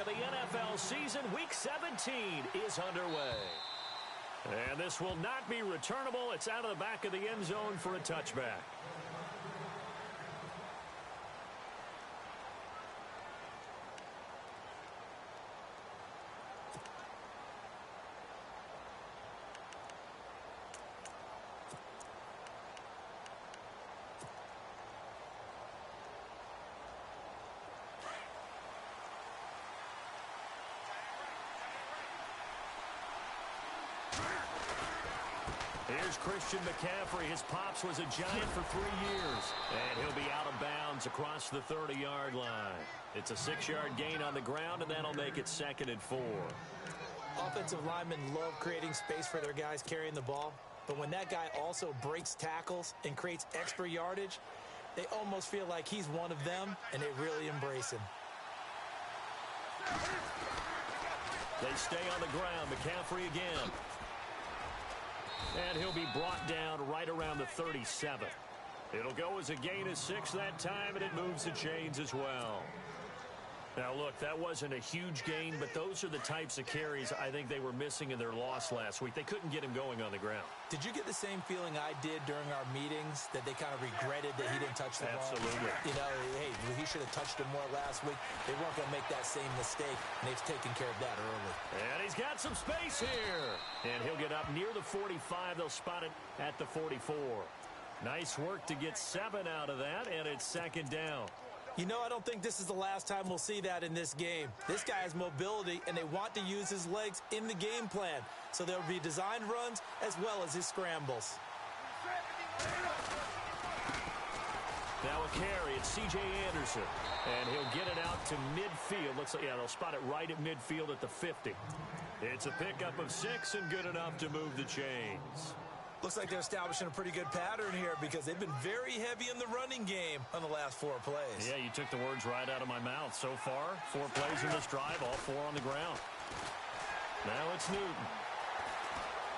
of the NFL season. Week 17 is underway. And this will not be returnable. It's out of the back of the end zone for a touchback. Here's Christian McCaffrey. His pops was a Giant for 3 years. And he'll be out of bounds across the 30-yard line. It's a 6-yard gain on the ground, and that'll make it 2nd and 4. Offensive linemen love creating space for their guys carrying the ball. But when that guy also breaks tackles and creates extra yardage, they almost feel like he's one of them, and they really embrace him. They stay on the ground. McCaffrey again. And he'll be brought down right around the 37. It'll go as a gain of 6 that time, and it moves the chains as well. Now, look, that wasn't a huge gain, but those are the types of carries I think they were missing in their loss last week. They couldn't get him going on the ground. Did you get the same feeling I did during our meetings, that they kind of regretted that he didn't touch the ball? Absolutely. You know, hey, he should have touched it more last week. They weren't going to make that same mistake, and they've taken care of that early. And he's got some space here. And he'll get up near the 45. They'll spot it at the 44. Nice work to get 7 out of that, and it's 2nd down. You know, I don't think this is the last time we'll see that in this game. This guy has mobility, and they want to use his legs in the game plan. So there will be designed runs as well as his scrambles. Now a carry. It's C.J. Anderson. And he'll get it out to midfield. Looks like, yeah, they'll spot it right at midfield at the 50. It's a pickup of 6 and good enough to move the chains. Looks like they're establishing a pretty good pattern here because they've been very heavy in the running game on the last 4 plays. Yeah, you took the words right out of my mouth. So far, 4 plays in this drive, all 4 on the ground. Now it's Newton.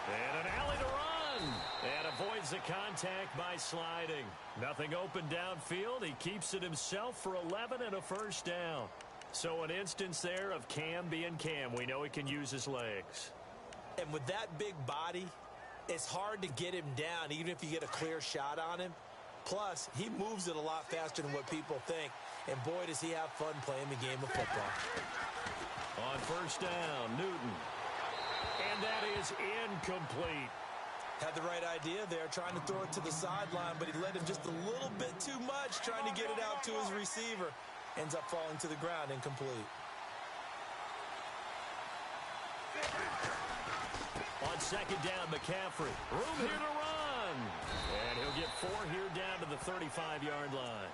And an alley to run. And avoids the contact by sliding. Nothing open downfield. He keeps it himself for 11 and a first down. So an instance there of Cam being Cam. We know he can use his legs. And with that big body, it's hard to get him down, even if you get a clear shot on him. Plus, he moves it a lot faster than what people think. And boy, does he have fun playing the game of football. On first down, Newton. And that is incomplete. Had the right idea there, trying to throw it to the sideline, but he led him just a little bit too much, trying to get it out to his receiver. Ends up falling to the ground, incomplete. On 2nd down, McCaffrey. Room here to run. And he'll get 4 here down to the 35-yard line.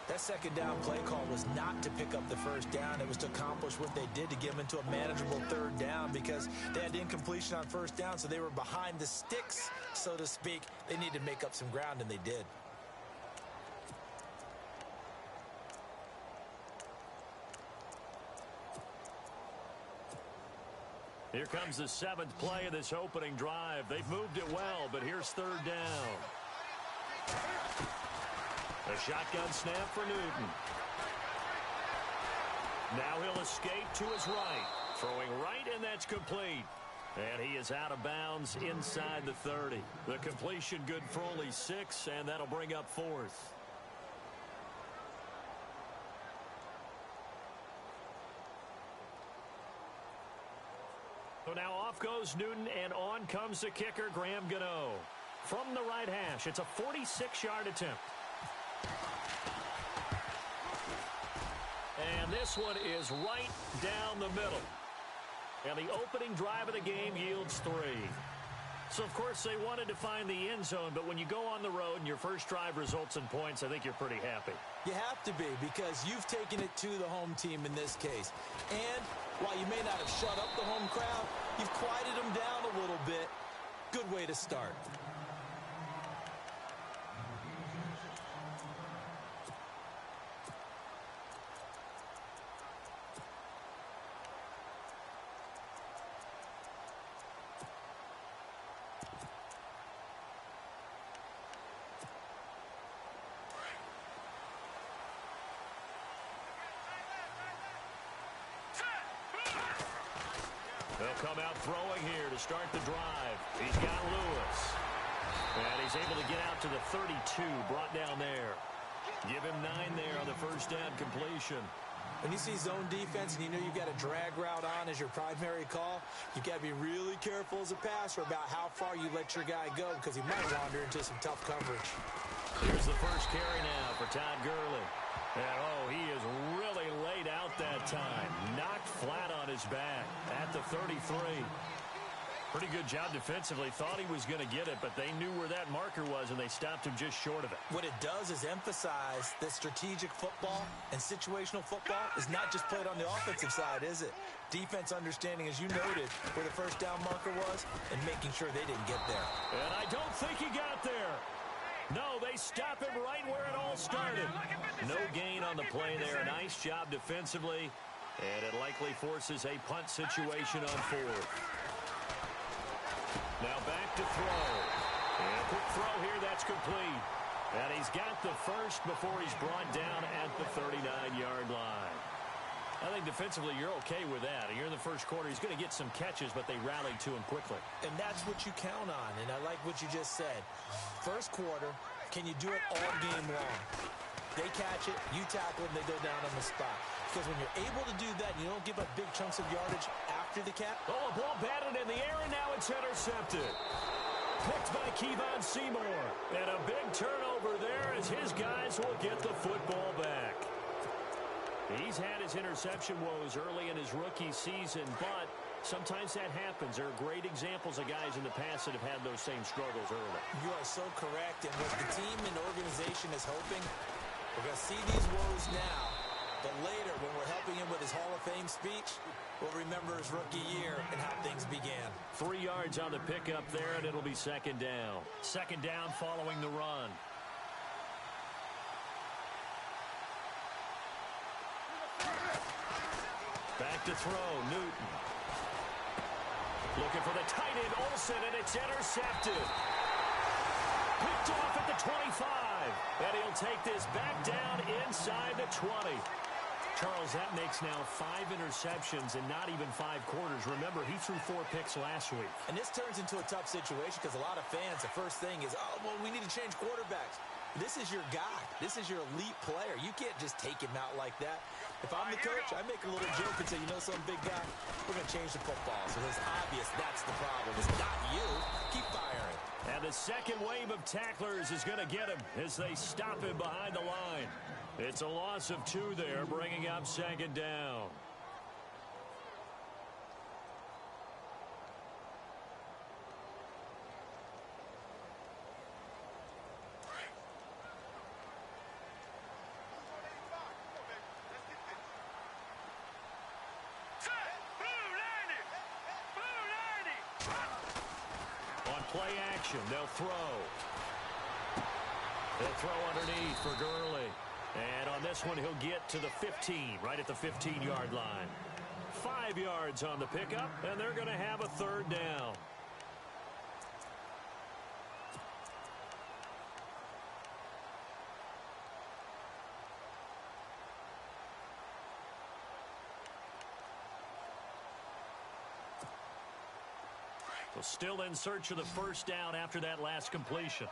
That 2nd down play call was not to pick up the first down. It was to accomplish what they did to get them into a manageable 3rd down because they had incompletion on first down, so they were behind the sticks, so to speak. They needed to make up some ground, and they did. Here comes the 7th play of this opening drive. They've moved it well, but here's 3rd down. A shotgun snap for Newton. Now he'll escape to his right. Throwing right, and that's complete. And he is out of bounds inside the 30. The completion good for only 6, and that'll bring up 4th. So now off goes Newton, and on comes the kicker, Graham Gano. From the right hash, it's a 46-yard attempt. And this one is right down the middle. And the opening drive of the game yields 3. So, of course, they wanted to find the end zone, but when you go on the road and your first drive results in points, I think you're pretty happy. You have to be, because you've taken it to the home team in this case. And while you may not have shut up the home crowd, you've quieted them down a little bit. Good way to start. They'll come out throwing here to start the drive. He's got Lewis. And he's able to get out to the 32, brought down there. Give him 9 there on the first down completion. When you see zone defense and you know you've got a drag route on as your primary call, you've got to be really careful as a passer about how far you let your guy go because he might wander into some tough coverage. Here's the first carry now for Todd Gurley. And, he is really laid out that time. Knocked flat on his back at the 33. Pretty good job defensively. Thought he was going to get it, but they knew where that marker was, and they stopped him just short of it. What it does is emphasize that strategic football and situational football is not just played on the offensive side, is it? Defense understanding, as you noted, where the first down marker was and making sure they didn't get there. And I don't think he got there. No, they stop him right where it all started. No gain on the play there. Nice job defensively, and it likely forces a punt situation on 4th. Now back to throw. And a quick throw here, that's complete. And he's got the first before he's brought down at the 39-yard line. I think defensively you're okay with that. You're in the first quarter. He's going to get some catches, but they rallied to him quickly. And that's what you count on, and I like what you just said. First quarter, can you do it all game long? They catch it, you tackle it, and they go down on the spot. Because when you're able to do that, you don't give up big chunks of yardage after the catch. A ball batted in the air, and now it's intercepted. Picked by Kevon Seymour. And a big turnover there as his guys will get the football back. He's had his interception woes early in his rookie season, but sometimes that happens. There are great examples of guys in the past that have had those same struggles early. You are so correct, and what the team and organization is hoping, we're going to see these woes now, but later when we're helping him with his Hall of Fame speech, we'll remember his rookie year and how things began. 3 yards on the pickup there, and it'll be second down. Second down following the run. Back to throw, Newton. Looking for the tight end, Olsen, and it's intercepted. Picked off at the 25. And he'll take this back down inside the 20. Charles, that makes now 5 interceptions in not even 5 quarters. Remember, he threw 4 picks last week. And this turns into a tough situation because a lot of fans, the first thing is, we need to change quarterbacks. This is your guy. This is your elite player. You can't just take him out like that. If I'm the coach, I make a little joke and say, some big guy, we're going to change the football. So it's obvious that's the problem. It's not you. Keep firing. And the second wave of tacklers is going to get him as they stop him behind the line. It's a loss of 2 there, bringing up second down. Play action, they'll throw. They'll throw underneath for Gurley. And on this one, he'll get to the 15, right at the 15-yard line. 5 yards on the pickup, and they're going to have a third down. Well, still in search of the first down after that last completion.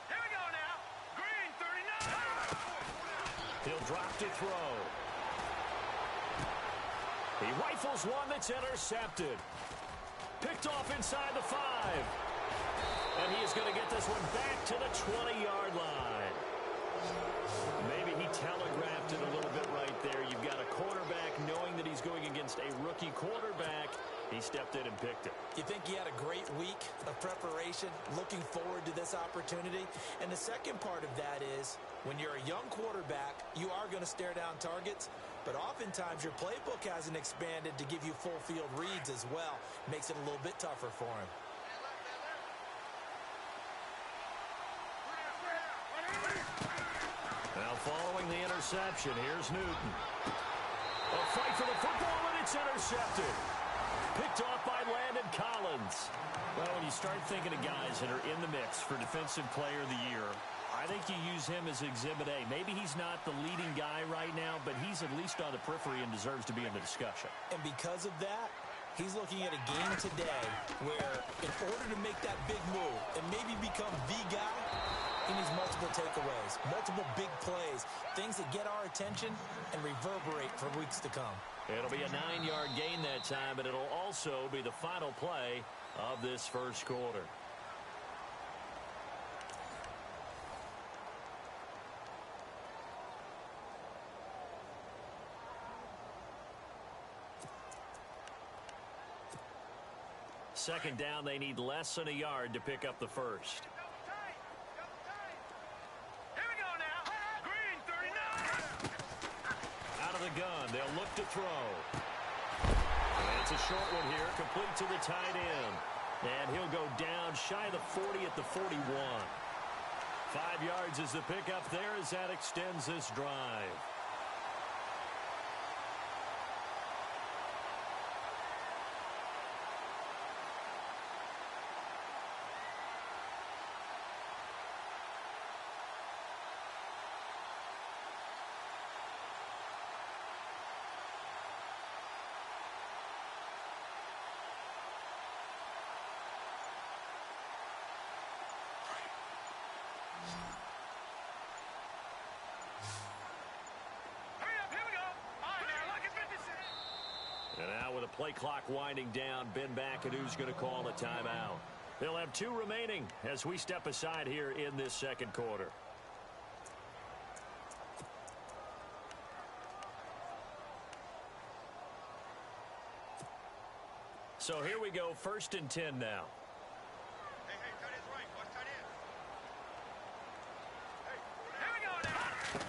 Here we go now. Green, 39. He'll drop to throw. He rifles one that's intercepted. Picked off inside the 5. And he is going to get this one back to the 20-yard line. Maybe he telegraphed it a little bit right there. You've got a quarterback knowing that he's going against a rookie quarterback. He stepped in and picked it. You think he had a great week of preparation, looking forward to this opportunity? And the second part of that is, when you're a young quarterback, you are going to stare down targets, but oftentimes your playbook hasn't expanded to give you full field reads as well. Makes it a little bit tougher for him. Now following the interception, here's Newton. A fight for the football, and it's intercepted. Picked off by Landon Collins. Well, when you start thinking of guys that are in the mix for Defensive Player of the Year, I I think you use him as Exhibit A. Maybe he's not the leading guy right now, but he's at least on the periphery and deserves to be in the discussion. And because of that, he's looking at a game today where in order to make that big move and maybe become the guy, he needs multiple takeaways, multiple big plays, things that get our attention and reverberate for weeks to come. It'll be a 9-yard gain that time, but it'll also be the final play of this first quarter. Second down, they need less than a yard to pick up the first. The gun. They'll look to throw. And it's a short one here, complete to the tight end. And he'll go down shy of the 40 at the 41. 5 yards is the pickup there as that extends this drive. And now with the play clock winding down, Ben McAdoo's going to call a timeout. They'll have 2 remaining as we step aside here in this second quarter. So here we go, 1st and 10 now. Hey, tight end's right. Watch tight end. Hey, here we go now.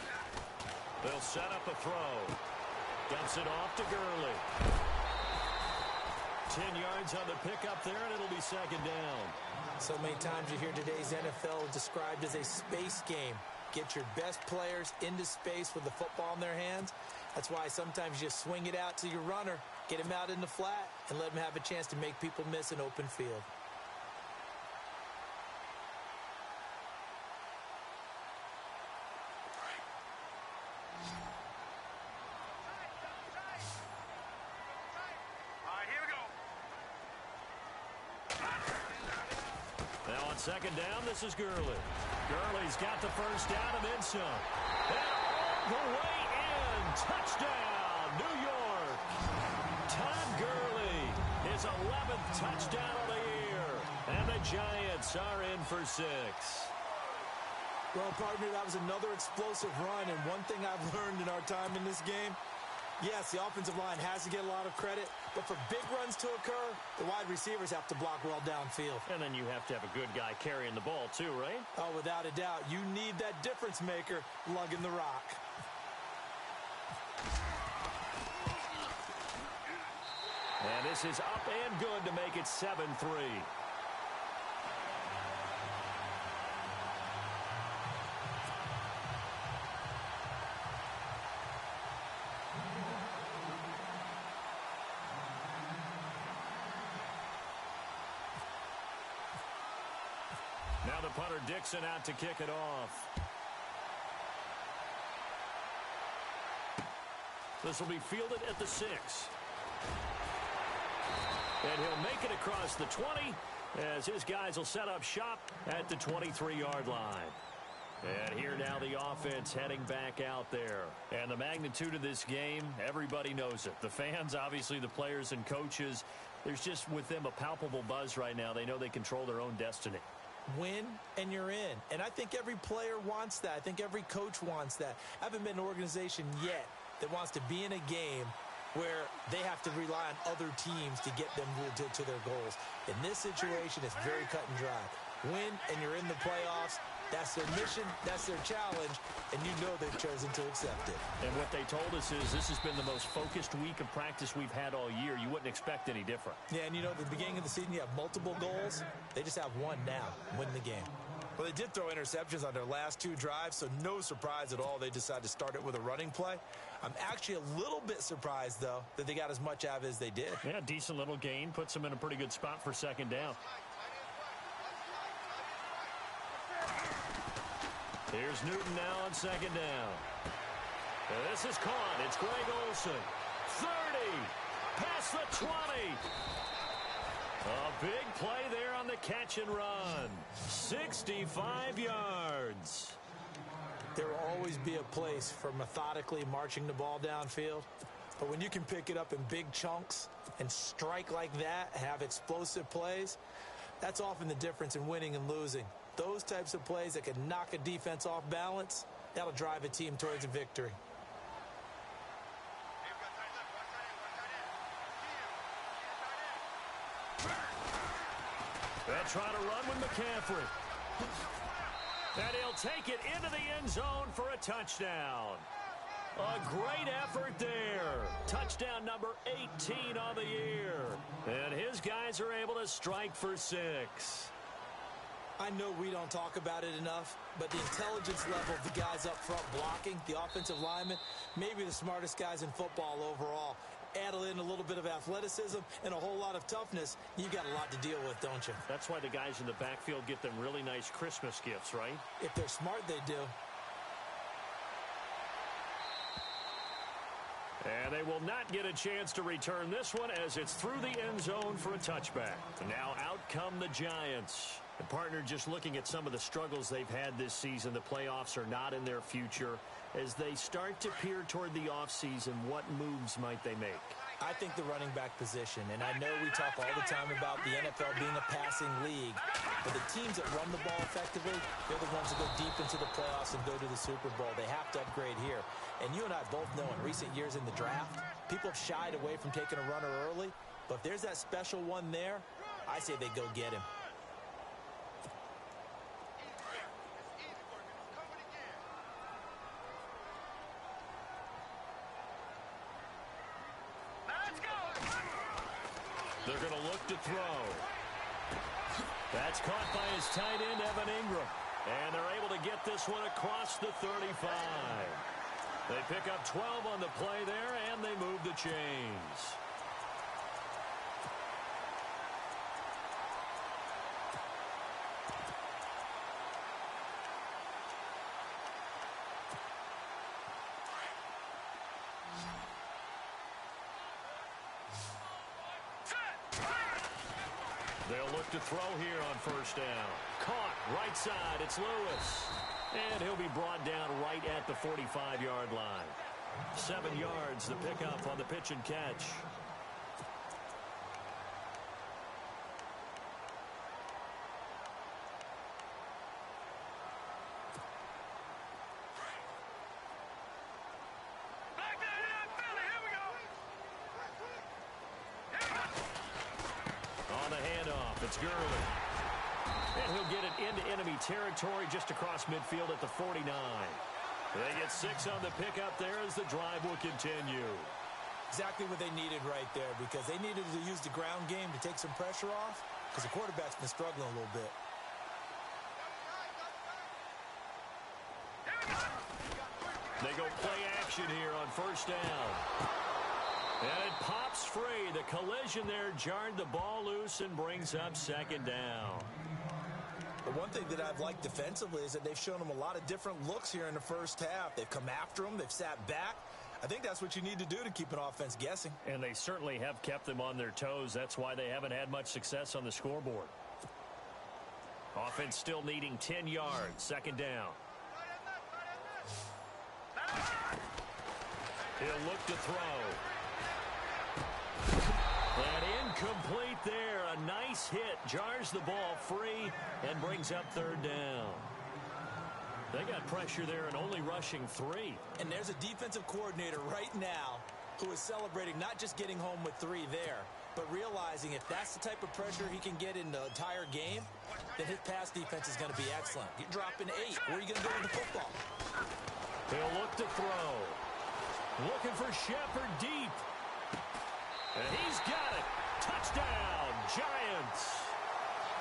They'll set up a throw. Dumps it off to Gurley. 10 yards on the pickup there, and it'll be second down. So many times you hear today's NFL described as a space game. Get your best players into space with the football in their hands. That's why sometimes you swing it out to your runner, get him out in the flat, and let him have a chance to make people miss an open field. Second down, this is Gurley. Gurley's got the first down and then some. And all the way in. Touchdown, New York. Todd Gurley, his 11th touchdown of the year. And the Giants are in for 6. Well, partner, that was another explosive run. And one thing I've learned in our time in this game, yes, the offensive line has to get a lot of credit, but for big runs to occur, the wide receivers have to block well downfield. And then you have to have a good guy carrying the ball too, right? Oh, without a doubt. You need that difference maker lugging the rock. And this is up and good to make it 7-3. Now the punter Dixon out to kick it off. This will be fielded at the 6. And he'll make it across the 20 as his guys will set up shop at the 23-yard line. And here now the offense heading back out there. And the magnitude of this game, everybody knows it. The fans, obviously the players and coaches, there's just with them a palpable buzz right now. They know they control their own destiny. Win and you're in. And I think every player wants that. I think every coach wants that. I haven't been an organization yet that wants to be in a game where they have to rely on other teams to get them to their goals. In this situation, it's very cut and dry. Win and you're in the playoffs. That's their mission, that's their challenge, and you know they've chosen to accept it. And what they told us is this has been the most focused week of practice we've had all year. You wouldn't expect any different. Yeah, and you know, at the beginning of the season, you have multiple goals. They just have one now, win the game. Well, they did throw interceptions on their last 2 drives, so no surprise at all they decided to start it with a running play. I'm actually a little bit surprised, though, that they got as much out of it as they did. Yeah, decent little gain. Puts them in a pretty good spot for second down. Here's Newton now on second down. And this is caught. It's Greg Olsen. 30. Past the 20. A big play there on the catch and run. 65 yards. There will always be a place for methodically marching the ball downfield. But when you can pick it up in big chunks and strike like that, have explosive plays, that's often the difference in winning and losing. Those types of plays that can knock a defense off balance, that'll drive a team towards a victory. They'll try to run with McCaffrey. And he'll take it into the end zone for a touchdown. A great effort there. Touchdown number 18 on the year. And his guys are able to strike for 6. I know we don't talk about it enough, but the intelligence level of the guys up front blocking, the offensive linemen, maybe the smartest guys in football overall. Add in a little bit of athleticism and a whole lot of toughness, you got a lot to deal with, don't you? That's why the guys in the backfield get them really nice Christmas gifts, right? If they're smart, they do. And they will not get a chance to return this one as it's through the end zone for a touchback. And now out come the Giants. The partner, just looking at some of the struggles they've had this season, the playoffs are not in their future. As they start to peer toward the offseason, what moves might they make? I think the running back position, and I know we talk all the time about the NFL being a passing league, but the teams that run the ball effectively, they're the ones that go deep into the playoffs and go to the Super Bowl. They have to upgrade here. And you and I both know in recent years in the draft, people have shied away from taking a runner early, but if there's that special one there, I say they go get him. They're going to look to throw. That's caught by his tight end, Evan Ingram. And they're able to get this one across the 35. They pick up 12 on the play there, and they move the chains. They'll look to throw here on first down. Caught, right side, it's Lewis. And he'll be brought down right at the 45-yard line. 7 yards, the pickup on the pitch and catch. It's Gurley. And he'll get it into enemy territory just across midfield at the 49. They get 6 on the pickup there as the drive will continue. Exactly what they needed right there, because they needed to use the ground game to take some pressure off, because the quarterback's been struggling a little bit. They go play action here on first down. And it pops free. The collision there jarred the ball loose and brings up second down. But one thing that I've liked defensively is that they've shown them a lot of different looks here in the first half. They've come after them. They've sat back. I think that's what you need to do to keep an offense guessing. And they certainly have kept them on their toes. That's why they haven't had much success on the scoreboard. Offense still needing 10 yards. Second down. He'll look to throw. And incomplete there. A nice hit. Jars the ball free and brings up third down. They got pressure there and only rushing 3. And there's a defensive coordinator right now who is celebrating not just getting home with 3 there, but realizing if that's the type of pressure he can get in the entire game, then his pass defense is going to be excellent. You're dropping 8. Where are you going to go with the football? He'll look to throw. Looking for Shepard deep. And he's got it. Touchdown, Giants.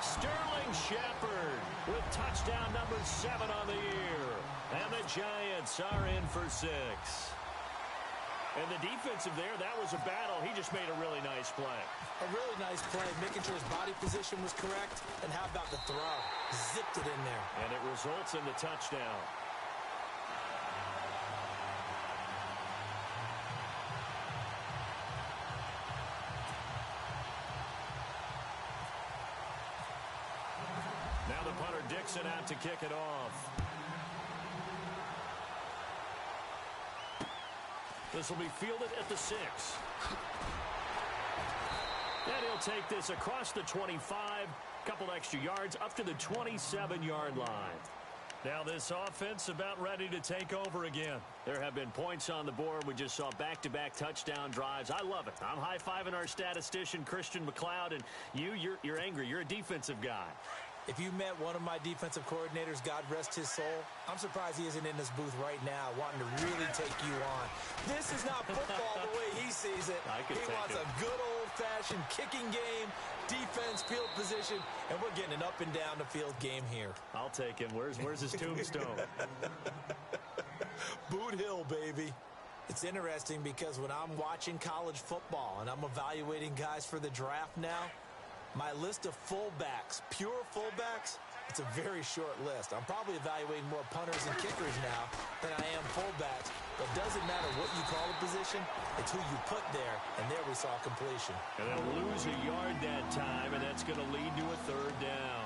Sterling Shepard with touchdown number 7 on the year. And the Giants are in for 6. And the defensive there, that was a battle. He just made a really nice play. A really nice play, making sure his body position was correct. And how about the throw? Zipped it in there. And it results in the touchdown. punter Dixon out to kick it off. This will be fielded at the 6. And he'll take this across the 25, couple extra yards up to the 27-yard line. Now this offense about ready to take over again. There have been points on the board. We just saw back-to-back touchdown drives. I love it. I'm high-fiving our statistician, Christian McLeod, and you're angry. You're a defensive guy. If you met one of my defensive coordinators, God rest his soul, I'm surprised he isn't in this booth right now wanting to really take you on. This is not football the way he sees it. He wants a good old-fashioned kicking game, defense, field position, and we're getting an up and down the field game here. I'll take him. Where's his tombstone? Boot Hill, baby. It's interesting because when I'm watching college football and I'm evaluating guys for the draft now, my list of fullbacks, pure fullbacks, it's a very short list. I'm probably evaluating more punters and kickers now than I am fullbacks. But it doesn't matter what you call a position, it's who you put there, and there we saw completion. And they'll lose a yard that time, and that's going to lead to a 3rd down.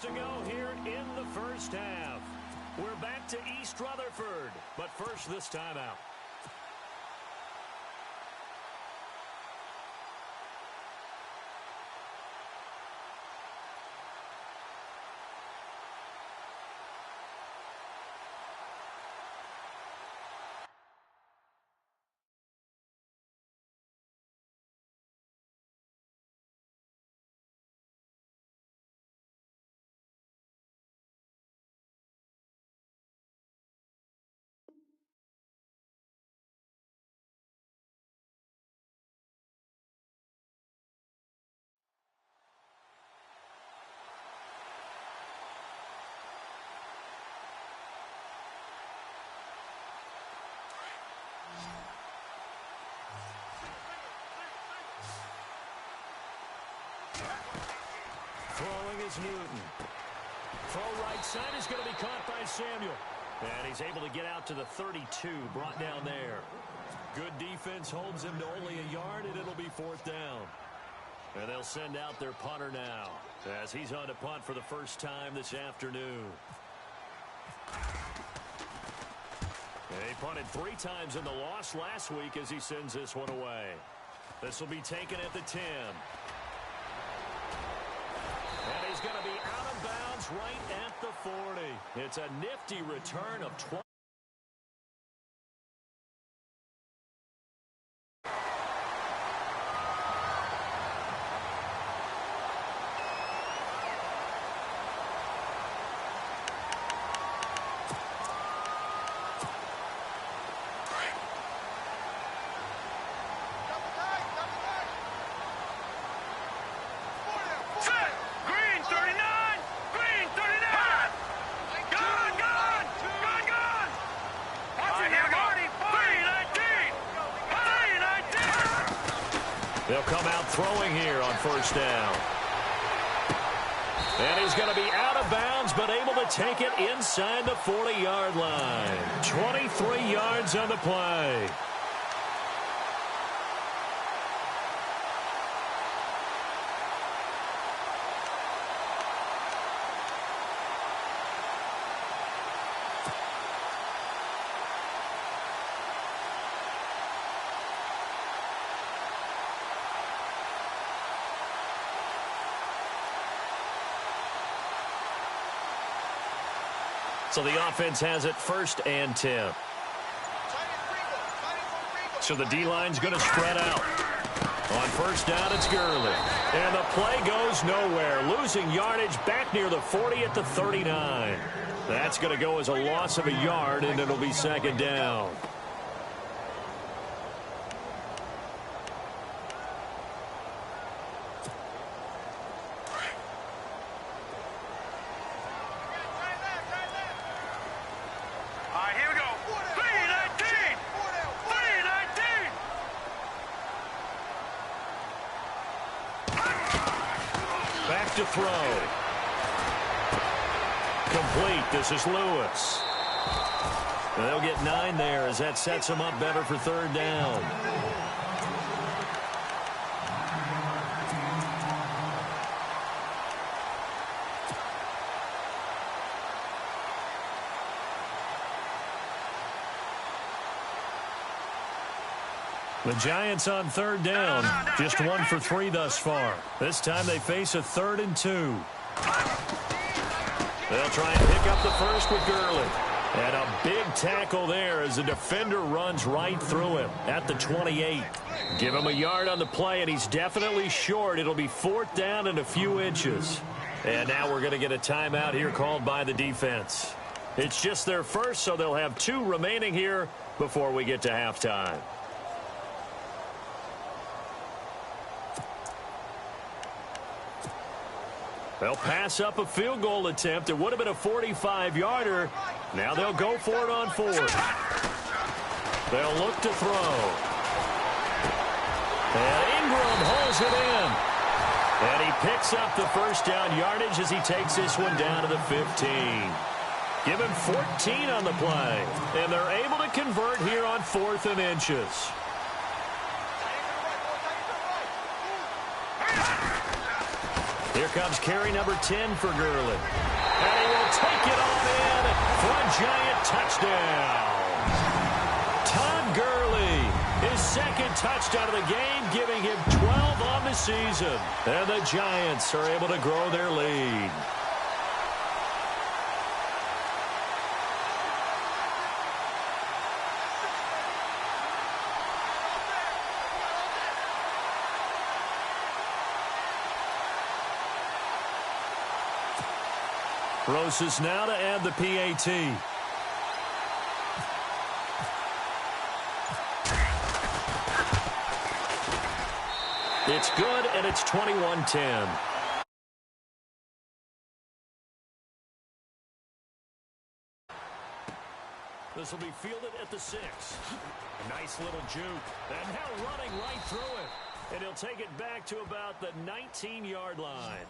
To go here in the first half. We're back to East Rutherford, but first this time out. Throwing is Newton. Throw right side is going to be caught by Samuel. And he's able to get out to the 32, brought down there. Good defense holds him to only a yard, and it'll be 4th down. And they'll send out their punter now as he's on to punt for the first time this afternoon. He punted 3 times in the loss last week as he sends this one away. This will be taken at the 10. And he's going to be out of bounds right at the 40. It's a nifty return of 20. They'll come out throwing here on first down. And he's going to be out of bounds, but able to take it inside the 40-yard line. 23 yards on the play. So the offense has it 1st and 10. So the D-line's going to spread out. On first down, it's Gurley. And the play goes nowhere. Losing yardage back near the 40 at the 39. That's going to go as a loss of a yard, and it'll be 2nd down. To throw. Complete. This is Lewis. And they'll get 9 there as that sets them up better for third down. The Giants on third down, just 1 for 3 thus far. This time they face a 3rd and 2. They'll try and pick up the first with Gurley. And a big tackle there as the defender runs right through him at the 28. Give him a yard on the play, and he's definitely short. It'll be 4th down and a few inches. And now we're going to get a timeout here called by the defense. It's just their first, so they'll have 2 remaining here before we get to halftime. They'll pass up a field goal attempt. It would have been a 45-yarder. Now they'll go for it on 4th. They'll look to throw. And Ingram holds it in. And he picks up the first down yardage as he takes this one down to the 15. Give him 14 on the play. And they're able to convert here on 4th and inches. Here comes carry number 10 for Gurley. And he will take it on in for a Giant touchdown. Todd Gurley, his 2nd touchdown of the game, giving him 12 on the season. And the Giants are able to grow their lead. Roses now to add the PAT. It's good, and it's 21-10. This will be fielded at the 6. A nice little juke. And now running right through it. And he'll take it back to about the 19-yard line.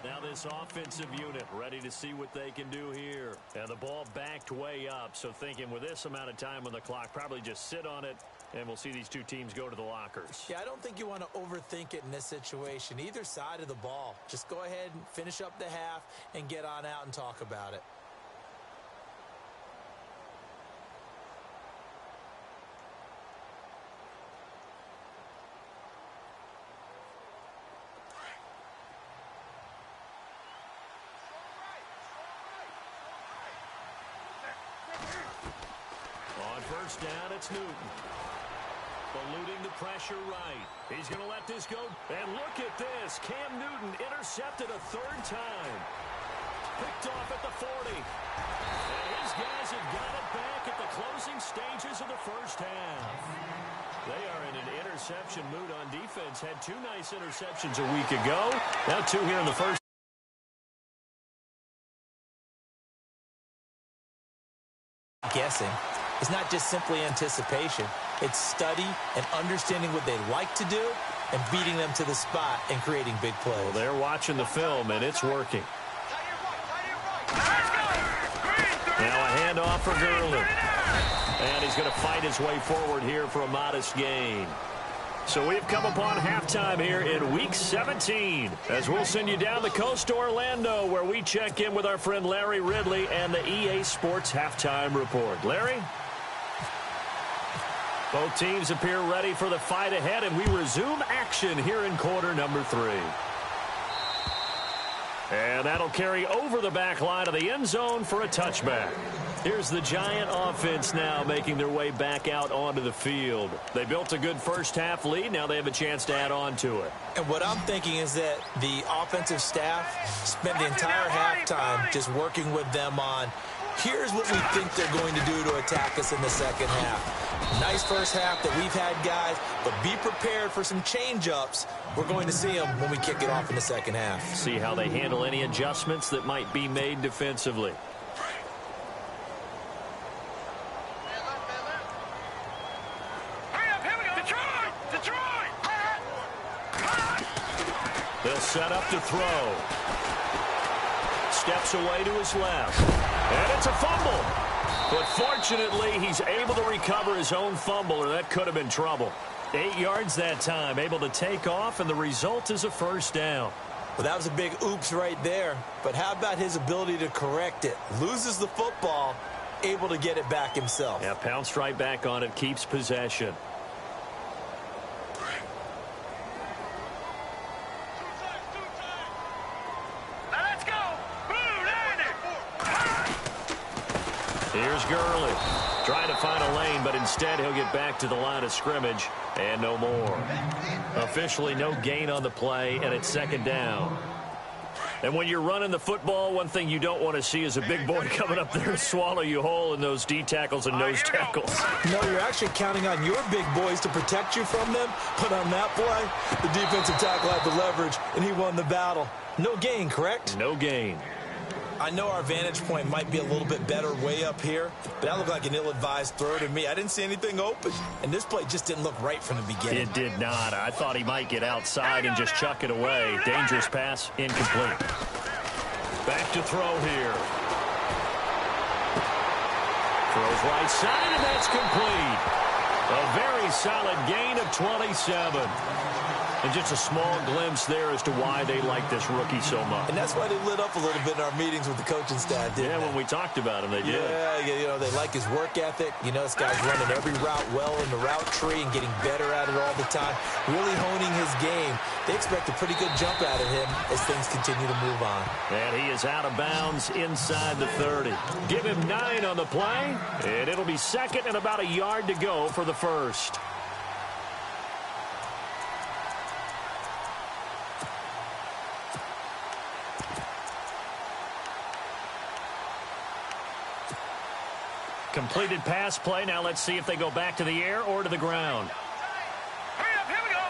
Now this offensive unit ready to see what they can do here. And the ball backed way up, so thinking with this amount of time on the clock, probably just sit on it, and we'll see these 2 teams go to the lockers. Yeah, I don't think you want to overthink it in this situation. Either side of the ball. Just go ahead and finish up the half and get on out and talk about it. First down, it's Newton. Eluding the pressure right. He's going to let this go. And look at this. Cam Newton intercepted a 3rd time. Picked off at the 40. And his guys have got it back at the closing stages of the first half. They are in an interception mood on defense. Had 2 nice interceptions a week ago. Now 2 here in the first. Guessing. It's not just simply anticipation. It's study and understanding what they like to do and beating them to the spot and creating big plays. Well, they're watching the film, and it's working. Now a handoff for Gurley. And he's going to fight his way forward here for a modest gain. So we've come upon halftime here in Week 17 as we'll send you down the coast to Orlando where we check in with our friend Larry Ridley and the EA Sports Halftime Report. Larry? Both teams appear ready for the fight ahead, and we resume action here in quarter number 3. And that'll carry over the back line of the end zone for a touchback. Here's the Giant offense now making their way back out onto the field. They built a good first half lead. Now they have a chance to add on to it. And what I'm thinking is that the offensive staff spent the entire halftime just working with them on, here's what we think they're going to do to attack us in the second half. Nice first half that we've had, guys, but be prepared for some change-ups. We're going to see them when we kick it off in the second half. See how they handle any adjustments that might be made defensively. They'll set up to throw. steps away to his left. And it's a fumble. But fortunately, he's able to recover his own fumble, or that could have been trouble. 8 yards that time, able to take off, and the result is a first down. Well, that was a big oops right there. But how about his ability to correct it? Loses the football, able to get it back himself. Yeah, pounced right back on it, keeps possession. Let's go. Here's Gurley. Trying to find a lane, but instead he'll get back to the line of scrimmage and no more. Officially no gain on the play, and it's second down. And when you're running the football, one thing you don't want to see is a big boy coming up there and swallow you whole in those D tackles and nose tackles. No, you're actually counting on your big boys to protect you from them. But on that play, the defensive tackle had the leverage, and he won the battle. No gain, correct? No gain. I know our vantage point might be a little bit better way up here, but that looked like an ill-advised throw to me. I didn't see anything open, and this play just didn't look right from the beginning. It did not. I thought he might get outside and just chuck it away. Dangerous pass, incomplete. Back to throw here. Throws right side, and that's complete. A very solid gain of 27. And just a small glimpse there as to why they like this rookie so much. And that's why they lit up a little bit in our meetings with the coaching staff, didn't they? When we talked about him, they did. Yeah, you know, they like his work ethic. You know, this guy's running every route well in the route tree and getting better at it all the time, really honing his game. They expect a pretty good jump out of him as things continue to move on. And he is out of bounds inside the 30. Give him 9 on the play, and it'll be second and about a yard to go for the first. Completed pass play. Now let's see if they go back to the air or to the ground. Hurry up, here we go.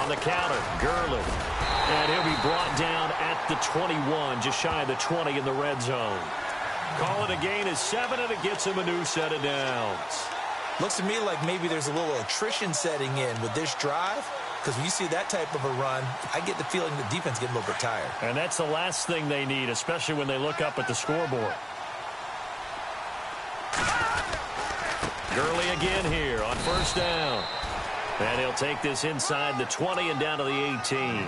On the counter, Gurley. And he'll be brought down at the 21, just shy of the 20 in the red zone. Call it a gain of 7, and it gets him a new set of downs. Looks to me like maybe there's a little attrition setting in with this drive, because when you see that type of a run, I get the feeling the defense getting a little bit tired. And that's the last thing they need, especially when they look up at the scoreboard. Gurley again here on first down. And he'll take this inside the 20 and down to the 18.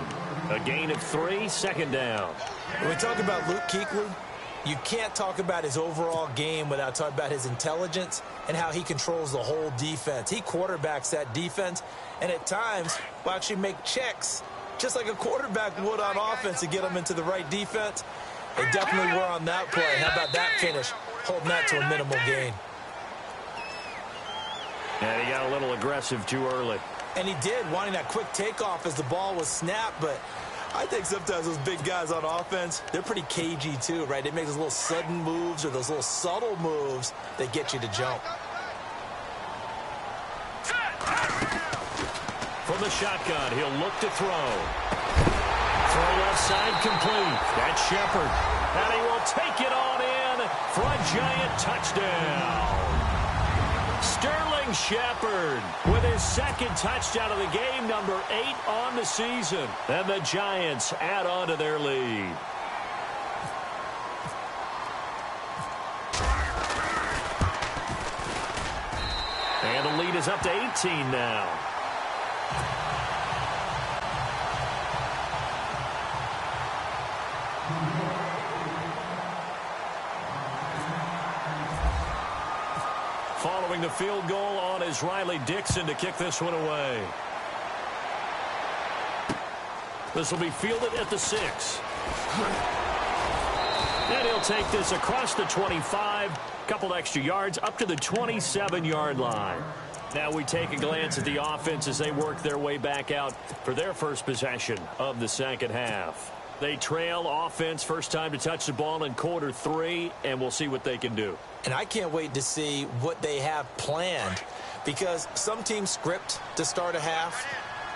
A gain of 3, second down. When we talk about Luke Kuechly, you can't talk about his overall game without talking about his intelligence and how he controls the whole defense. He quarterbacks that defense, and at times will actually make checks, just like a quarterback would on offense to get them into the right defense. They definitely were on that play. How about that finish? Holding that to a minimal gain. And he got a little aggressive too early. And he did, wanting that quick takeoff as the ball was snapped. But I think sometimes those big guys on offense, they're pretty cagey too, right? They make those little sudden moves or those little subtle moves that get you to jump. From the shotgun, he'll look to throw. Throw left side complete. That's Shepard. And he will take it on in for a giant touchdown. Sterling Shepard with his second touchdown of the game, number 8 on the season. And the Giants add on to their lead. And the lead is up to 18 now. Following the field goal on is Riley Dixon to kick this one away. This will be fielded at the 6. And he'll take this across the 25, couple extra yards up to the 27-yard line. Now we take a glance at the offense as they work their way back out for their first possession of the second half. They trail offense, first time to touch the ball in quarter 3, and we'll see what they can do. And I can't wait to see what they have planned, because some teams script to start a half.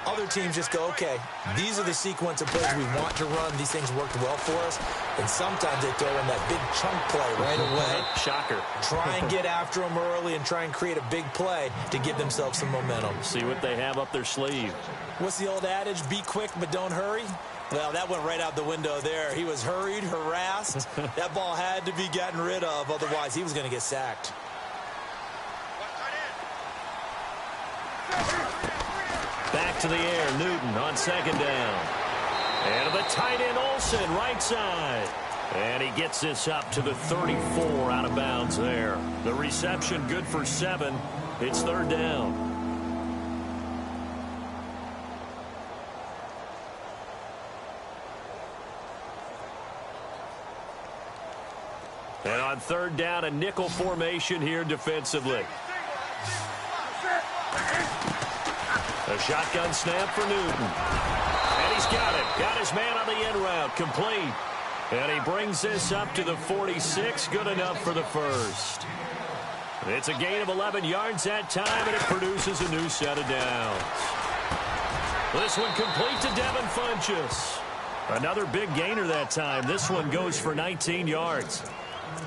Other teams just go, okay, these are the sequence of plays we want to run. These things worked well for us. And sometimes they throw in that big chunk play right away. Shocker. Try and get after them early and try and create a big play to give themselves some momentum. See what they have up their sleeve. What's the old adage? Be quick, but don't hurry. Well, that went right out the window there. He was hurried, harassed. That ball had to be gotten rid of. Otherwise, he was going to get sacked. Back to the air, Newton on second down. And to the tight end, Olsen, right side. And he gets this up to the 34 out of bounds there. The reception good for 7. It's third down. And on third down, a nickel formation here defensively. A shotgun snap for Newton. And he's got it. Got his man on the end route. Complete. And he brings this up to the 46. Good enough for the first. It's a gain of 11 yards that time, and it produces a new set of downs. This one complete to Devin Funchess. Another big gainer that time. This one goes for 19 yards.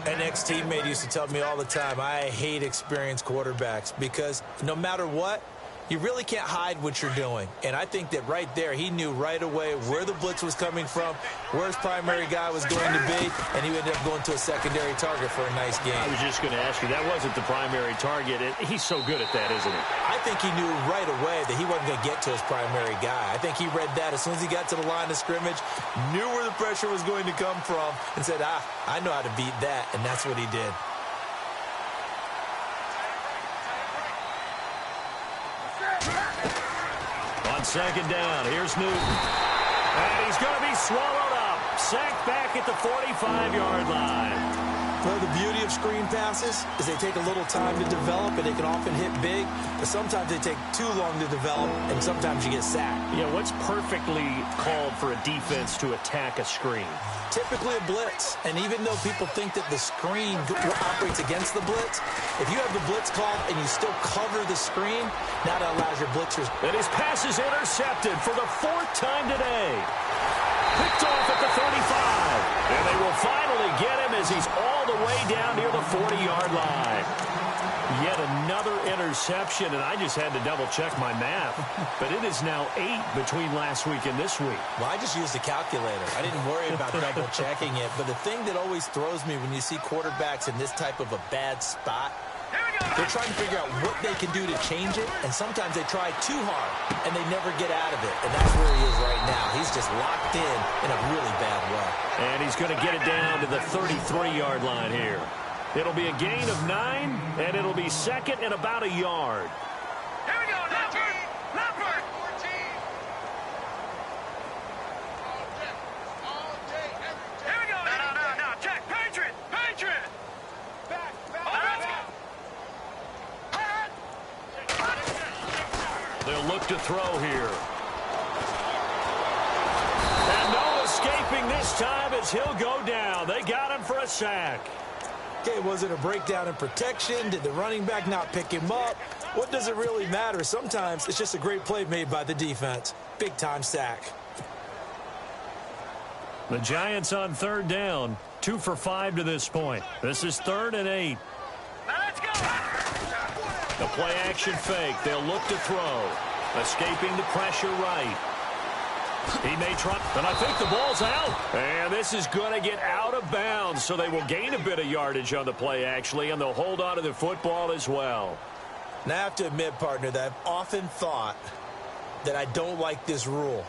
An ex-teammate used to tell me all the time, I hate experienced quarterbacks because no matter what, you really can't hide what you're doing. And I think that right there, he knew right away where the blitz was coming from, where his primary guy was going to be, and he ended up going to a secondary target for a nice game. I was just going to ask you, that wasn't the primary target. He's so good at that, isn't he? I think he knew right away that he wasn't going to get to his primary guy. I think he read that as soon as he got to the line of scrimmage, knew where the pressure was going to come from, and said, I know how to beat that, and that's what he did. On second down, here's Newton. And he's going to be swallowed up. Sacked back at the 45-yard line. Well, the beauty of screen passes is they take a little time to develop, and they can often hit big, but sometimes they take too long to develop, and sometimes you get sacked. Yeah, what's perfectly called for a defense to attack a screen? Typically a blitz, and even though people think that the screen operates against the blitz, if you have the blitz called and you still cover the screen, now that allows your blitzers. And his pass is intercepted for the 4th time today. Picked off at the 35. And they will finally get him as he's all the way down near the 40-yard line. Yet another interception, and I just had to double-check my math. But it is now 8 between last week and this week. Well, I just used a calculator. I didn't worry about double-checking it. But the thing that always throws me when you see quarterbacks in this type of a bad spot, they're trying to figure out what they can do to change it, and sometimes they try too hard, and they never get out of it. And that's where he is right now. He's just locked in a really bad way. And he's going to get it down to the 33-yard line here. It'll be a gain of 9, and it'll be second and about a yard. Here we go, Leopard! Leopard! 14! All day, every day. Here we go! No, check! Patriot! Patriot! Back! They'll look to throw here. And no escaping this time as he'll go down. They got him for a sack. Okay, was it a breakdown in protection? Did the running back not pick him up? What does it really matter? Sometimes it's just a great play made by the defense. Big-time sack. The Giants on third down. 2 for 5 to this point. This is 3rd and 8. Now let's go! The play action fake. They'll look to throw. Escaping the pressure right. He may try, and I think the ball's out. And this is going to get out of bounds, so they will gain a bit of yardage on the play, actually, and they'll hold on to the football as well. Now, I have to admit, partner, that I've often thought that I don't like this rule,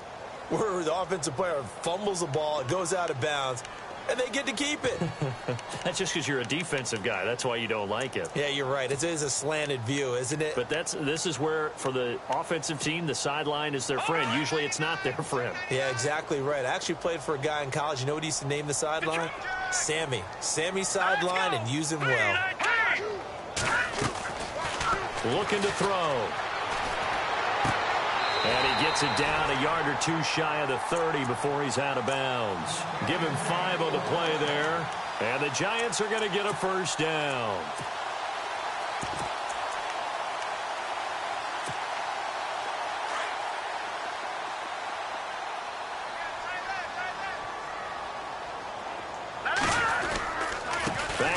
where the offensive player fumbles the ball, it goes out of bounds, and they get to keep it. That's just because you're a defensive guy. That's why you don't like it. Yeah, you're right. It is a slanted view, isn't it? But this is where, for the offensive team, the sideline is their friend. Usually it's not their friend. Yeah, exactly right. I actually played for a guy in college. You know what he used to name the sideline? Sammy. Sammy sideline, and use him well. Looking to throw. And he gets it down a yard or 2 shy of the 30 before he's out of bounds. Give him 5 on the play there. And the Giants are going to get a first down.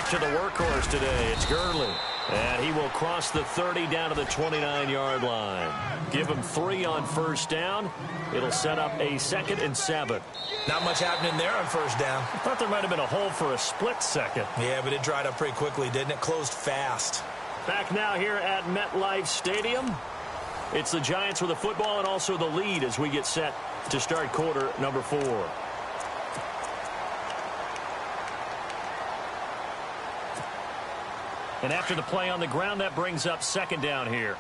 back to the workhorse today. It's Gurley. And he will cross the 30 down to the 29-yard line. Give him 3 on first down. It'll set up a 2nd and 7. Not much happening there on first down. I thought there might have been a hole for a split second. Yeah, but it dried up pretty quickly, didn't it? Closed fast. Back now here at MetLife Stadium. It's the Giants with the football and also the lead as we get set to start quarter number 4. And after the play on the ground, that brings up 2nd down here.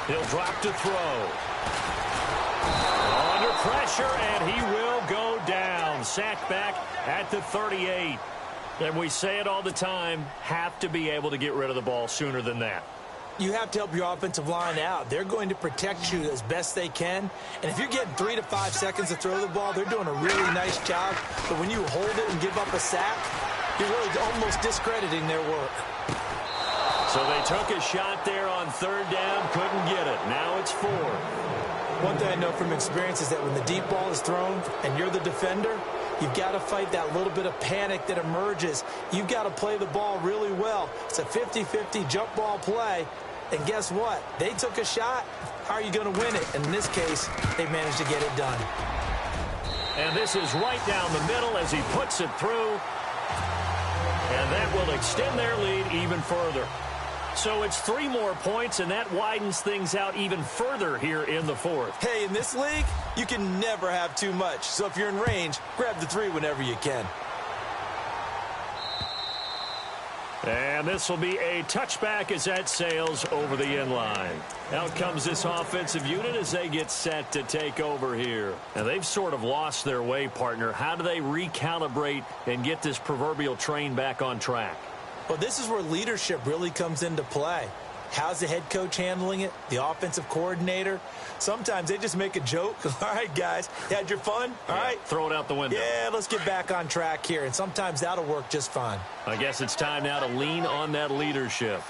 He'll drop to throw. Under pressure, and he will go down. Sacked back at the 38. And we say it all the time, have to be able to get rid of the ball sooner than that. You have to help your offensive line out. They're going to protect you as best they can. And if you're getting 3 to 5 seconds to throw the ball, they're doing a really nice job. But when you hold it and give up a sack, you're really almost discrediting their work. So they took a shot there on 3rd down, couldn't get it. Now it's 4th. One thing I know from experience is that when the deep ball is thrown and you're the defender, you've got to fight that little bit of panic that emerges. You've got to play the ball really well. It's a 50-50 jump ball play. And guess what? They took a shot. How are you going to win it? And in this case, they managed to get it done. And this is right down the middle as he puts it through. And that will extend their lead even further. So it's 3 more points, and that widens things out even further here in the 4th. Hey, in this league, you can never have too much. So if you're in range, grab the 3 whenever you can. And this will be a touchback as that sails over the end line. Out comes this offensive unit as they get set to take over here. And they've sort of lost their way, partner. How do they recalibrate and get this proverbial train back on track? Well, this is where leadership really comes into play. How's the head coach handling it? The offensive coordinator? Sometimes they just make a joke. All right, guys, you had your fun? All right. Throw it out the window. Yeah, let's get back on track here. And sometimes that'll work just fine. I guess it's time now to lean on that leadership.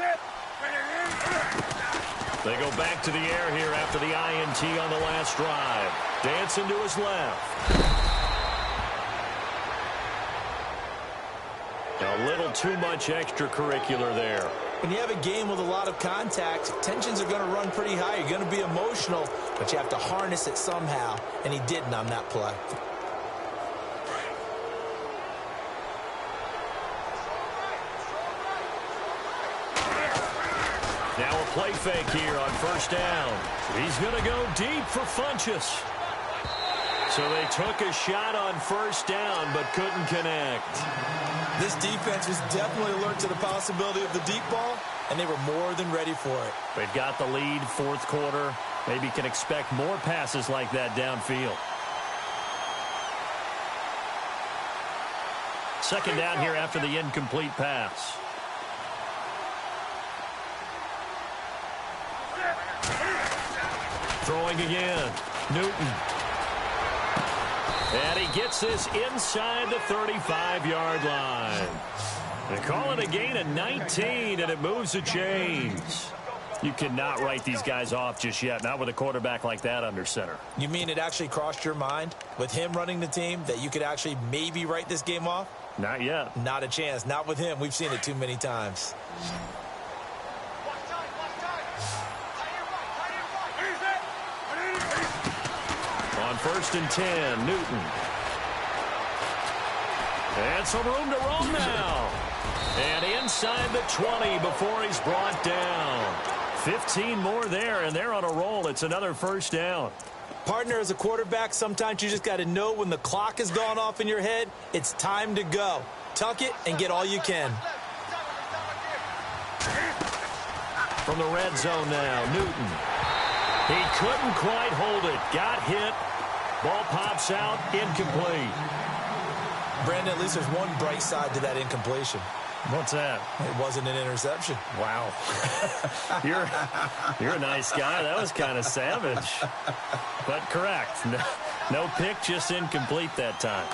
They go back to the air here after the INT on the last drive. Dancing to his left. A little too much extracurricular there. When you have a game with a lot of contact, tensions are going to run pretty high. You're going to be emotional, but you have to harness it somehow, and he didn't on that play. Now a play fake here on first down. He's going to go deep for Funchess. So they took a shot on first down, but couldn't connect. This defense was definitely alert to the possibility of the deep ball, and they were more than ready for it. They've got the lead, 4th quarter. Maybe can expect more passes like that downfield. 2nd down here after the incomplete pass. Throwing again. Newton. And he gets this inside the 35-yard line. They call it a gain of 19, and it moves the chains. You cannot write these guys off just yet, not with a quarterback like that under center. You mean it actually crossed your mind with him running the team that you could actually maybe write this game off? Not yet. Not a chance. Not with him. We've seen it too many times. On 1st and 10, Newton. And some room to roam now. And inside the 20 before he's brought down. 15 more there, and they're on a roll. It's another first down. Partner, as a quarterback, sometimes you just got to know when the clock has gone off in your head, it's time to go. Tuck it and get all you can. From the red zone now, Newton. He couldn't quite hold it. Got hit. Ball pops out, incomplete. Brandon, at least there's one bright side to that incompletion. What's that? It wasn't an interception. Wow. You're a nice guy. That was kind of savage. But correct. No pick, just incomplete that time.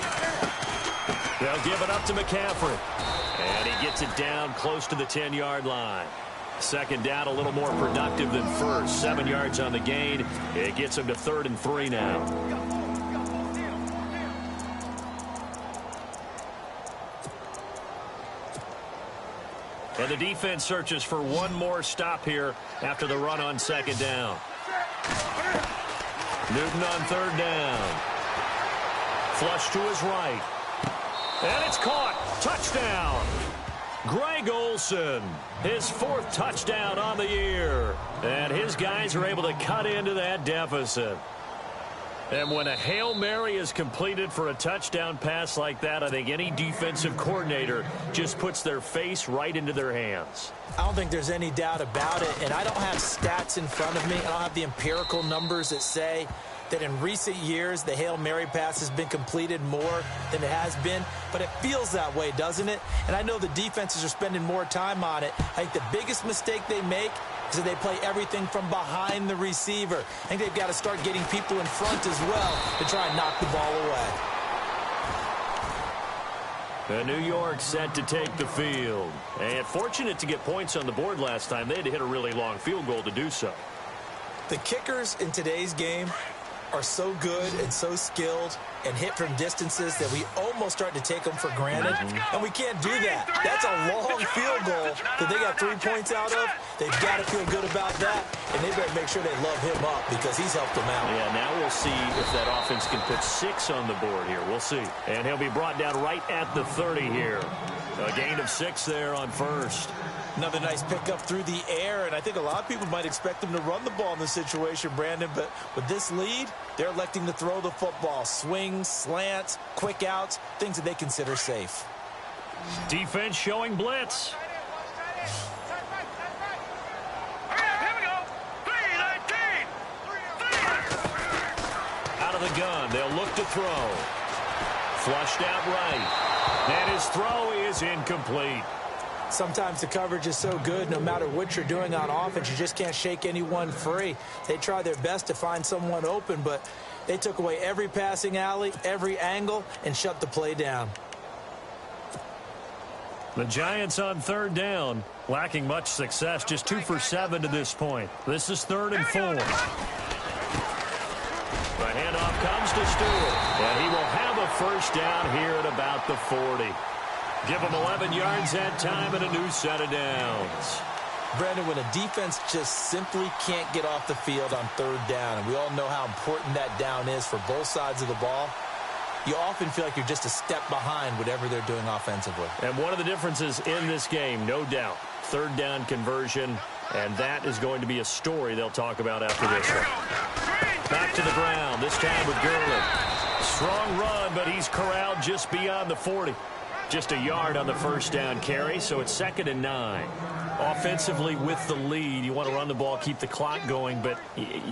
They'll give it up to McCaffrey. And he gets it down close to the 10-yard line. 2nd down, a little more productive than first. 7 yards on the gain. It gets him to 3rd and 3 now. And the defense searches for one more stop here after the run on second down. Newton on third down. Flush to his right. And it's caught. Touchdown. Greg Olsen, his fourth touchdown on the year. And his guys are able to cut into that deficit. And when a Hail Mary is completed for a touchdown pass like that, I think any defensive coordinator just puts their face right into their hands. I don't think there's any doubt about it, and I don't have stats in front of me. I don't have the empirical numbers that say that in recent years the Hail Mary pass has been completed more than it has been, but it feels that way, doesn't it? And I know the defenses are spending more time on it. I think the biggest mistake they make is that they play everything from behind the receiver. I think they've got to start getting people in front as well to try and knock the ball away. New York set to take the field. And fortunate to get points on the board last time. They had to hit a really long field goal to do so. The kickers in today's game are so good and so skilled and hit from distances that we almost start to take them for granted, and we can't do that. That's a long field goal that they got 3 points out of. They've got to feel good about that, and they better make sure they love him up because he's helped them out. Yeah, now we'll see if that offense can put 6 on the board here. We'll see. And he'll be brought down right at the 30 here. A gain of 6 there on first. Another nice pickup through the air, and I think a lot of people might expect them to run the ball in this situation, Brandon, but with this lead, they're electing to throw the football. Swings, slants, quick outs, things that they consider safe. Defense showing blitz. Out of the gun, they'll look to throw. Flushed out right, and his throw is incomplete. Sometimes the coverage is so good, no matter what you're doing on offense, you just can't shake anyone free. They try their best to find someone open, but they took away every passing alley, every angle, and shut the play down. The Giants on third down, lacking much success, just 2 for 7 to this point. This is 3rd and 4. The handoff comes to Stewart, and he will have a first down here at about the 40. Give him 11 yards that time and a new set of downs. Brandon, when a defense just simply can't get off the field on third down, and we all know how important that down is for both sides of the ball, you often feel like you're just a step behind whatever they're doing offensively. And one of the differences in this game, no doubt, third down conversion, and that is going to be a story they'll talk about after this one. Back to the ground, this time with Gurley. Strong run, but he's corralled just beyond the 40. Just a yard on the first down carry, so it's 2nd and 9. Offensively with the lead, you want to run the ball, keep the clock going, but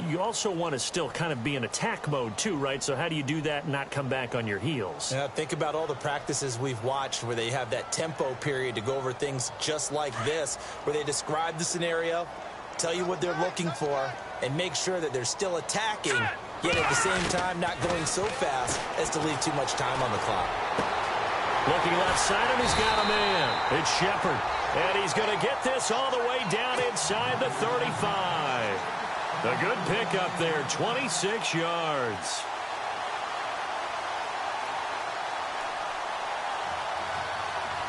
you also want to still kind of be in attack mode too, right? So how do you do that and not come back on your heels? Yeah, think about all the practices we've watched where they have that tempo period to go over things just like this, where they describe the scenario, tell you what they're looking for, and make sure that they're still attacking, yet at the same time not going so fast as to leave too much time on the clock. Looking left side, and he's got a man. It's Shepard. And he's going to get this all the way down inside the 35. A good pickup there, 26 yards.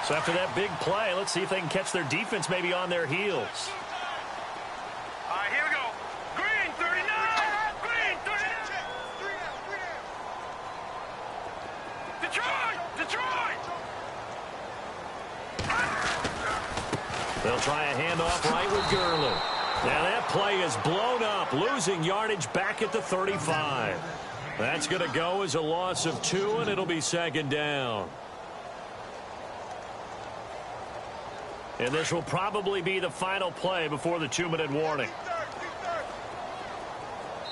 So after that big play, let's see if they can catch their defense maybe on their heels. All right, here we go. Green, 39. Green, 39. Detroit! Detroit! They'll try a handoff right with Gurley. Now that play is blown up, losing yardage back at the 35. That's going to go as a loss of 2, and it'll be 2nd down. And this will probably be the final play before the 2-minute warning.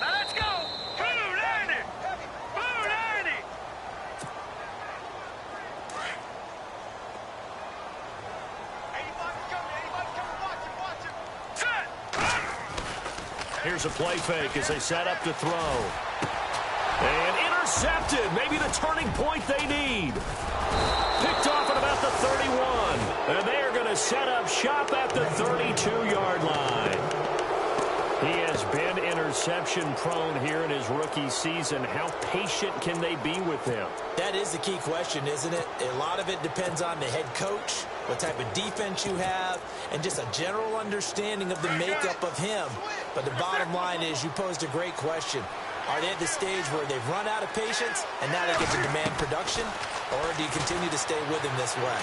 Now let's go! Blue 90! Blue 90! Set! Here's a play fake as they set up to throw. And intercepted. Maybe the turning point they need. Picked off at about the 31. And they are going to set up shop at the 32-yard line. He has been interception-prone here in his rookie season. How patient can they be with him? That is the key question, isn't it? A lot of it depends on the head coach, what type of defense you have, and just a general understanding of the makeup of him. But the bottom line is you posed a great question. Are they at the stage where they've run out of patience and now they get to demand production? Or do you continue to stay with him this way?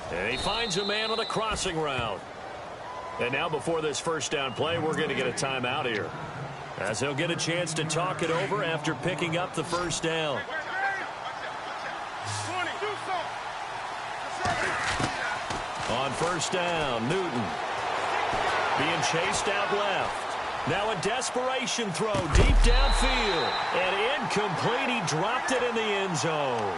And he finds a man on the crossing route. And now before this first down play, we're going to get a timeout here, as he'll get a chance to talk it over after picking up the first down. On first down, Newton being chased out left. Now a desperation throw deep downfield. And incomplete. He dropped it in the end zone.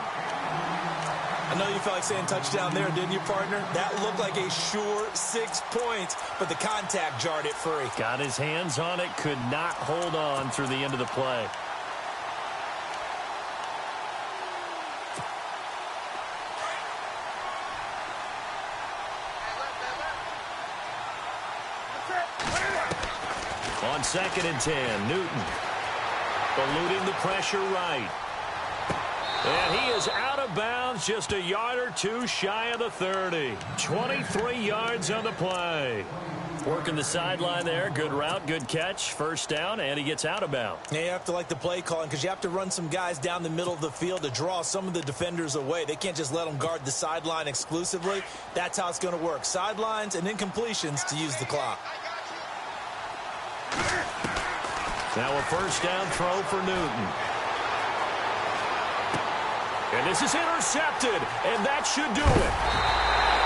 I know you felt like saying touchdown there, didn't you, partner? That looked like a sure 6 points, but the contact jarred it free. Got his hands on it, could not hold on through the end of the play. On 2nd and 10, Newton eluding the pressure right. And he is out of bounds, just a yard or two shy of the 30. 23 yards on the play. Working the sideline there. Good route, good catch. First down, and he gets out of bounds. Yeah, you have to like the play calling because you have to run some guys down the middle of the field to draw some of the defenders away. They can't just let them guard the sideline exclusively. That's how it's going to work. Sidelines and incompletions to use the clock. Now a first down throw for Newton. And this is intercepted, and that should do it.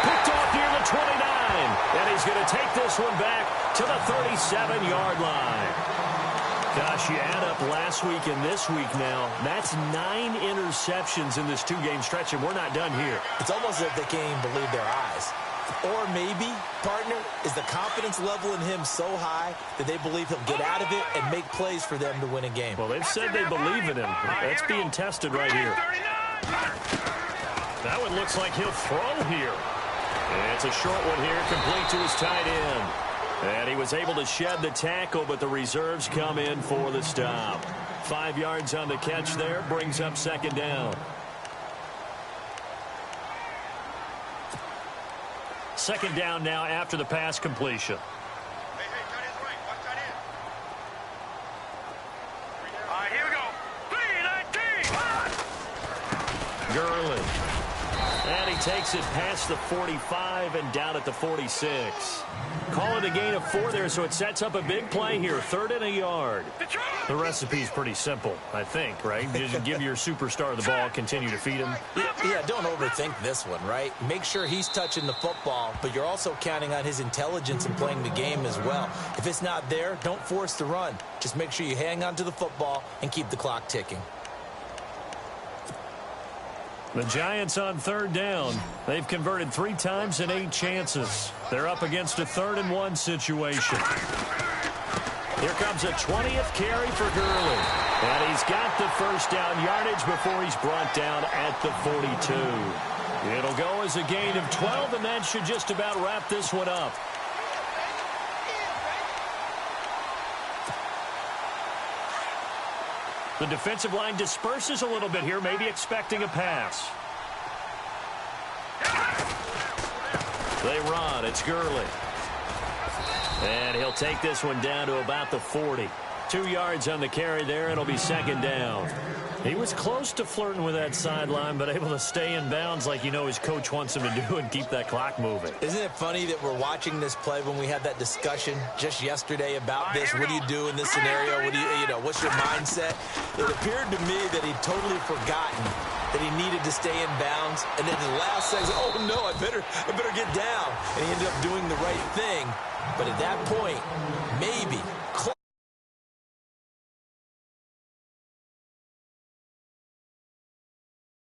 Picked off near the 29, and he's going to take this one back to the 37-yard line. Gosh, you add up last week and this week now, that's 9 interceptions in this 2-game stretch, and we're not done here. It's almost as if they can't even believe their eyes. Or maybe, partner, is the confidence level in him so high that they believe he'll get out of it and make plays for them to win a game. Well, they've said they believe in him. That's being tested right here. That one looks like he'll throw here. And it's a short one here, complete to his tight end. And he was able to shed the tackle, but the reserves come in for the stop. 5 yards on the catch there, brings up 2nd down. 2nd down now after the pass completion. Hey, tight end's right. Watch tight end. All right, here we go. 3-19. Gurley. And he takes it past the 45 and down at the 46. Call it a gain of 4 there, so it sets up a big play here. 3rd and a yard. The recipe's pretty simple, I think, right? Just give your superstar the ball, continue to feed him. Yeah, don't overthink this one, right? Make sure he's touching the football, but you're also counting on his intelligence in playing the game as well. If it's not there, don't force the run. Just make sure you hang on to the football and keep the clock ticking. The Giants on 3rd down. They've converted 3 times in 8 chances. They're up against a 3rd and 1 situation. Here comes a 20th carry for Gurley. And he's got the first down yardage before he's brought down at the 42. It'll go as a gain of 12, and that should just about wrap this one up. The defensive line disperses a little bit here, maybe expecting a pass. They run. It's Gurley. And he'll take this one down to about the 40. 2 yards on the carry there. It'll be 2nd down. He was close to flirting with that sideline, but able to stay in bounds like you know his coach wants him to do and keep that clock moving. Isn't it funny that we're watching this play when we had that discussion just yesterday about this? What do you do in this scenario? What do you know, what's your mindset? It appeared to me that he'd totally forgotten that he needed to stay in bounds, and then the last second, oh no, I better get down. And he ended up doing the right thing. But at that point, maybe